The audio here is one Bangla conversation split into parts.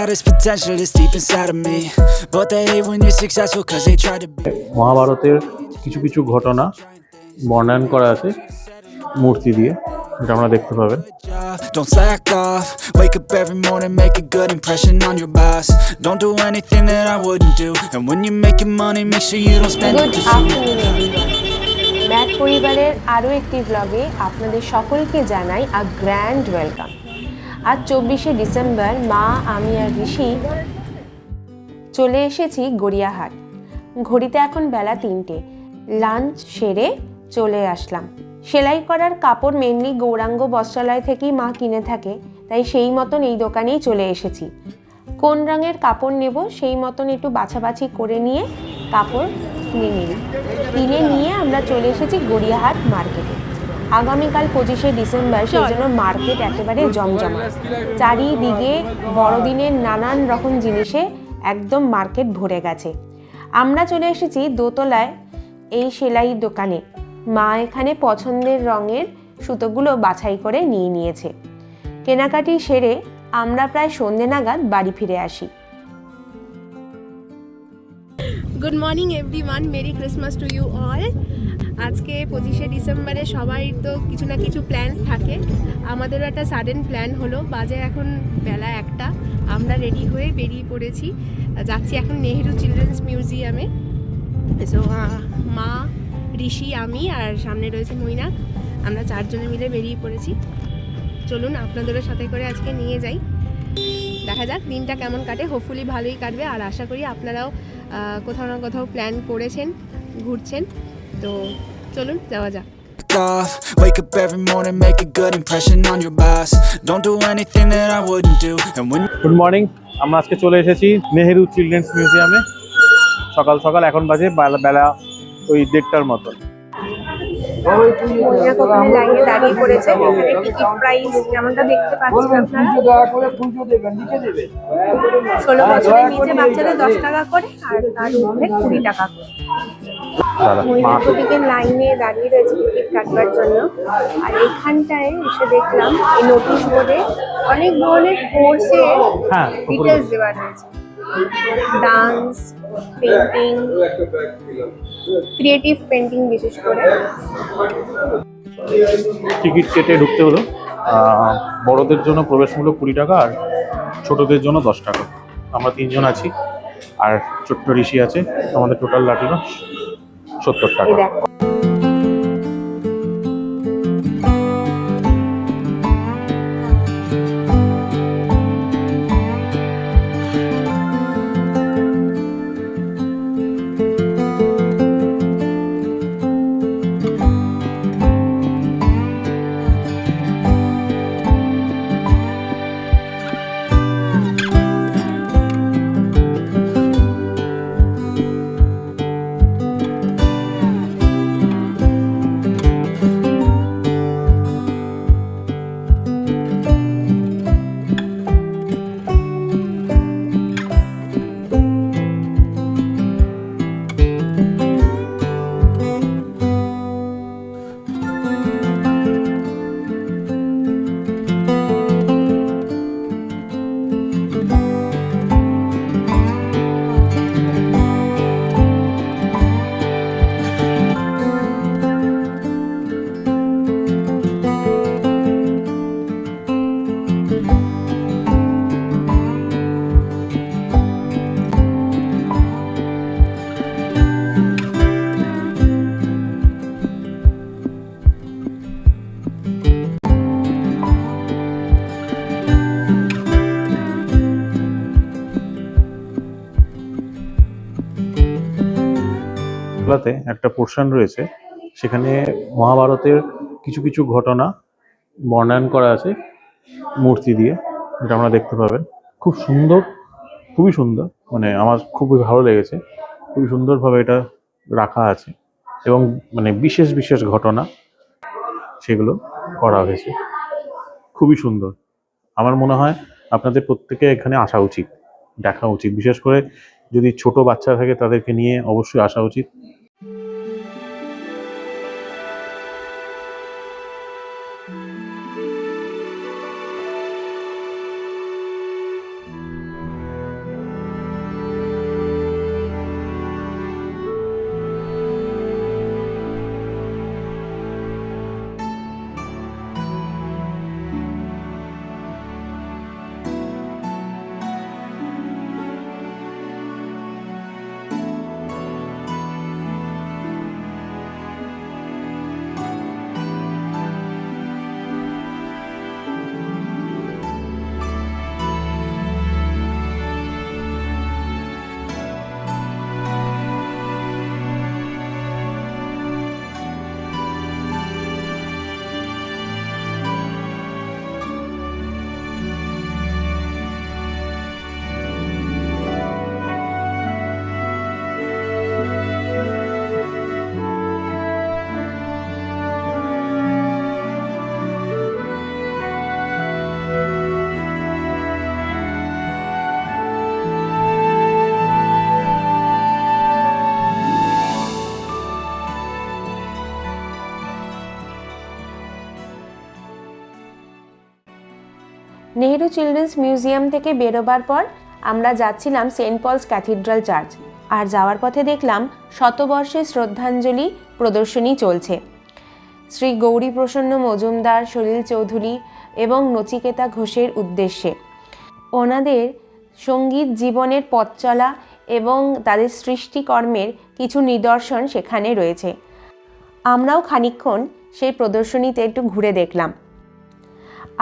this potential that's deep inside of me, but they hate when you're successful cause they try to be মহাভারতের কিছু কিছু ঘটনা বর্ণনা করা আছে মূর্তি দিয়ে, যেটা আমরা দেখতে পাবেন। Don't slack off, wake up every morning, make a good impression on your boss. Don't do anything that I wouldn't do, and when you're making money, make sure you don't spend it good too soon. Afternoon everyone, Matt পরিবারের আরও একটি ব্লগে আপনাদের সকলকে জানাই আ গ্র্যান্ড ওয়েলকাম। আজ 24শে ডিসেম্বর মা, আমি আর ঋষি চলে এসেছি গড়িয়াহাট। ঘড়িতে এখন বেলা 3টে। লাঞ্চ সেরে চলে আসলাম। সেলাই করার কাপড় মেনলি গৌরাঙ্গ বস্ত্রালয় থেকেই মা কিনে থাকে, তাই সেই মতন এই দোকানেই চলে এসেছি। কোন রঙের কাপড় নেব সেই মতন একটু বাছাবাছি করে নিয়ে কাপড় কিনে নিয়ে আমরা চলে এসেছি গড়িয়াহাট মার্কেটে। আগামীকাল 25শে ডিসেম্বর, সেই জন্য মার্কেট একেবারে জমজমা। চারিদিকে বড়দিনের নানান রকম জিনিসে একদম মার্কেট ভরে গেছে। আমরা চলে এসেছি দোতলায় এই সেলাই দোকানে। মা এখানে পছন্দের রঙের সুতোগুলো বাছাই করে নিয়ে নিয়েছে। কেনাকাটি সেরে আমরা প্রায় সন্ধ্যে নাগাদ বাড়ি ফিরে আসি। Good morning everyone, merry Christmas to you all. আজকে 25শে ডিসেম্বরে সবাই তো কিছু না কিছু প্ল্যান থাকে। আমাদেরও একটা সাডেন প্ল্যান হলো। বাজে এখন বেলা 1টা। আমরা রেডি হয়ে বেরিয়ে পড়েছি, যাচ্ছি এখন নেহেরু চিলড্রেন্স মিউজিয়ামে। সো মা, ঋষি, আমি আর সামনে রয়েছে মৈনাক, আমরা 4 জনে মিলে বেরিয়ে পড়েছি। চলুন আপনাদেরও সাথে করে আজকে নিয়ে যাই, দেখা যাক দিনটা কেমন কাটে। হোপফুলি ভালোই কাটবে, আর আশা করি আপনারাও কোথাও না কোথাও প্ল্যান করেছেন, ঘুরছেন। তো চলুন যাওয়া যাক। Wake up every morning, make a good impression on your boss. Don't do anything that I wouldn't do, and when good morning, আমরা আজকে চলে এসেছি নেহেরু চিলড্রেন্স মিউজিয়ামে। সকাল সকাল এখন বাজে বেলা ওই 1:30টার মতো। মৈনাক ওখানে লাইনে দাঁড়িয়ে পড়েছে। এখানে টিকিট প্রাইস যেমনটা দেখতে পাচ্ছেন আপনারা, 16 বছরের নিচে বাচ্চাদের 10 টাকা করে, আর তার উপরে 20 টাকা করে। মৈনাক ওদিকে লাইনে দাঁড়িয়ে রয়েছে টিকিট কাটবার জন্য। আর এখানটায় এসে দেখলাম এই নোটিশ বোর্ডে অনেক ধরনের কোর্সের ডিটেলস দেওয়া রয়েছে। ডান্স, পেন্টিং, ক্রিয়েটিভ পেন্টিং বিশেষ করে। টিকিট কেটে ঢুকতে হলো। বড়দের জন্য প্রবেশ মূল্য 20 টাকা, আর ছোটদের জন্য 10 টাকা। আমরা 3 জন আছি, আর ছোট্ট ঋষি আছে। আমাদের টোটাল লাগলো 70 টাকা। একটা পোর্শন রয়েছে, সেখানে মহাভারতের কিছু কিছু ঘটনা বর্ণনা করা আছে মূর্তি দিয়ে, যেটা আমরা দেখতে পাবেন। খুব সুন্দর, খুবই সুন্দর, মানে আমার খুবই ভালো লেগেছে। খুবই সুন্দরভাবে এটা রাখা আছে, এবং মানে বিশেষ বিশেষ ঘটনা সেগুলো করা হয়েছে। খুবই সুন্দর। আমার মনে হয় আপনাদের প্রত্যেকে এখানে আসা উচিত, দেখা উচিত। বিশেষ করে যদি ছোট বাচ্চা থাকে তাদেরকে নিয়ে অবশ্যই আসা উচিত। নেহেরু চিলড্রেন্স মিউজিয়াম থেকে বেরোবার পর আমরা যাচ্ছিলাম সেন্ট পলস ক্যাথিড্রাল চার্চ, আর যাওয়ার পথে দেখলাম শতবর্ষের শ্রদ্ধাঞ্জলি প্রদর্শনী চলছে। শ্রী গৌরীপ্রসন্ন মজুমদার, সলিল চৌধুরী এবং নচিকেতা ঘোষের উদ্দেশ্যে ওনাদের সঙ্গীত জীবনের পথ চলা এবং তাদের সৃষ্টিকর্মের কিছু নিদর্শন সেখানে রয়েছে। আমরাও খানিকক্ষণ সেই প্রদর্শনীতে একটু ঘুরে দেখলাম,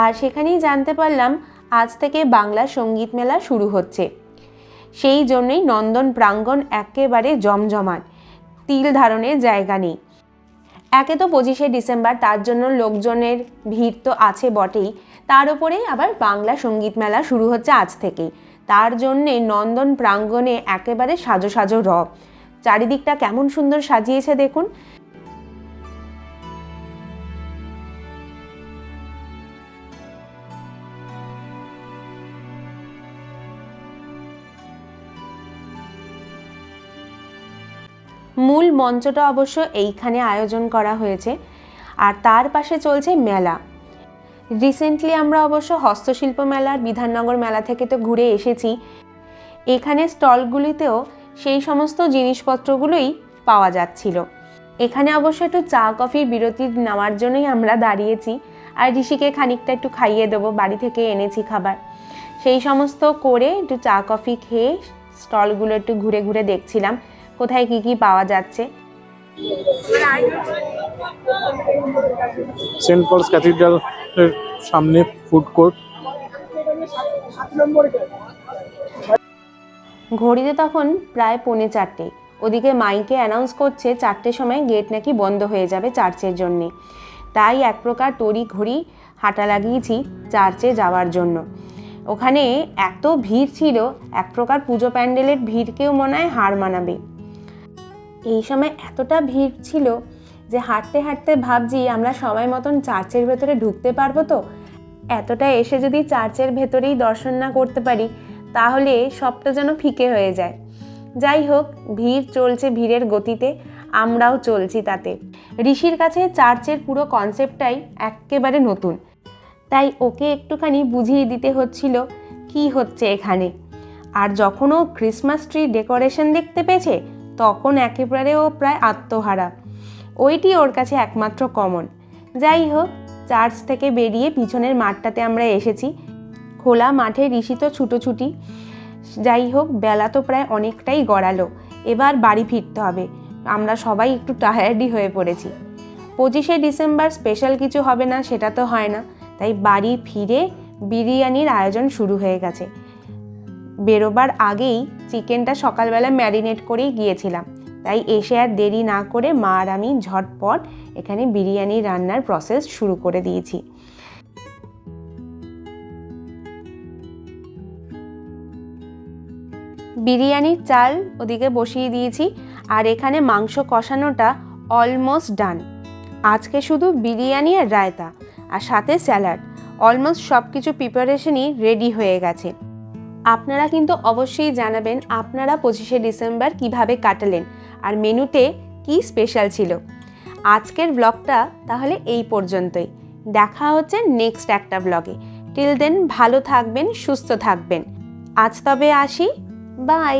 আর সেখানেই জানতে পারলাম আজ থেকে বাংলা সঙ্গীত মেলা শুরু হচ্ছে। সেই জন্যই নন্দন প্রাঙ্গণ একেবারে জমজমাট, তিল ধারণের জায়গা নেই। একে তো 25শে ডিসেম্বর, তার জন্য লোকজনের ভিড় তো আছে বটেই, তার উপরে আবার বাংলা সঙ্গীত মেলা শুরু হচ্ছে আজ থেকেই। তার জন্যে নন্দন প্রাঙ্গণে একেবারে সাজো সাজো রব। চারিদিকটা কেমন সুন্দর সাজিয়েছে দেখুন। মূল মঞ্চটা অবশ্য এইখানে আয়োজন করা হয়েছে, আর তার পাশে চলছে মেলা। রিসেন্টলি আমরা অবশ্য হস্তশিল্প মেলার বিধাননগর মেলা থেকে তো ঘুরে এসেছি। এখানে স্টলগুলিতেও সেই সমস্ত জিনিসপত্রগুলোই পাওয়া যাচ্ছিল। এখানে অবশ্য একটু চা কফির বিরতি নেওয়ার জন্যই আমরা দাঁড়িয়েছি, আর ঋষিকে খানিকটা একটু খাইয়ে দেবো, বাড়ি থেকে এনেছি খাবার। সেই সমস্ত করে একটু চা কফি খেয়ে স্টলগুলো একটু ঘুরে ঘুরে দেখছিলাম কোথায় কি কি পাওয়া যাচ্ছে। সেন্ট পলস ক্যাথিড্রালের সামনে ফুড কোর্ট। ঘড়িতে তখন প্রায় 3:45। ওদিকে মাইকে অ্যানাউন্স করছে 4টের সময় গেট নাকি বন্ধ হয়ে যাবে চার্চের জন্যে। তাই এক প্রকার তড়ি ঘড়ি হাঁটা লাগিয়েছি চার্চে যাওয়ার জন্য। ওখানে এত ভিড় ছিল, এক প্রকার পুজো প্যান্ডেলের ভিড়কেও মনে হয় হার মানাবে। এই সময় এতটা ভিড় ছিল যে হাঁটতে হাঁটতে ভাবছি আমরা সময় মতন চার্চের ভেতরে ঢুকতে পারবো তো। এতটা এসে যদি চার্চের ভেতরেই দর্শন না করতে পারি তাহলে সবটা যেন ফিকে হয়ে যায়। যাই হোক, ভিড় চলছে, ভিড়ের গতিতে আমরাও চলছি তাতে। ঋষির কাছে চার্চের পুরো কনসেপ্টটাই একেবারে নতুন, তাই ওকে একটুখানি বুঝিয়ে দিতে হচ্ছিল কি হচ্ছে এখানে। আর যখন ও ক্রিসমাস ট্রি ডেকোরেশন দেখতে পেয়েছে তখন একেবারে ও প্রায় আত্মহারা। ওইটি ওর কাছে একমাত্র কমন। যাই হোক, চার্চ থেকে বেরিয়ে পিছনের মাঠটাতে আমরা এসেছি। খোলা মাঠে ঋষি তো ছুটোছুটি। যাই হোক, বেলা তো প্রায় অনেকটাই গড়ালো, এবার বাড়ি ফিরতে হবে। আমরা সবাই একটু টায়ার্ডই হয়ে পড়েছি। 25শে ডিসেম্বর স্পেশাল কিছু হবে না সেটা তো হয় না, তাই বাড়ি ফিরে বিরিয়ানির আয়োজন শুরু হয়ে গেছে। বেরোবার আগেই চিকেনটা সকালবেলা ম্যারিনেট করেই গিয়েছিলাম, তাই এসে আর দেরি না করে মা আর আমি ঝটপট এখানে বিরিয়ানি রান্নার প্রসেস শুরু করে দিয়েছি। বিরিয়ানির চাল ওদিকে বসিয়ে দিয়েছি, আর এখানে মাংস কষানোটা অলমোস্ট ডান। আজকে শুধু বিরিয়ানি আর রায়তা আর সাথে স্যালাড, অলমোস্ট সব কিছু প্রিপারেশনই রেডি হয়ে গেছে। আপনারা কিন্তু অবশ্যই জানাবেন আপনারা 25শে ডিসেম্বর কিভাবে কাটালেন আর মেনুতে কি স্পেশাল ছিল। আজকের ব্লগটা তাহলে এই পর্যন্তই। দেখা হচ্ছে নেক্সট একটা ব্লগে। টিল দেন ভালো থাকবেন, সুস্থ থাকবেন। আজ তবে আসি, বাই।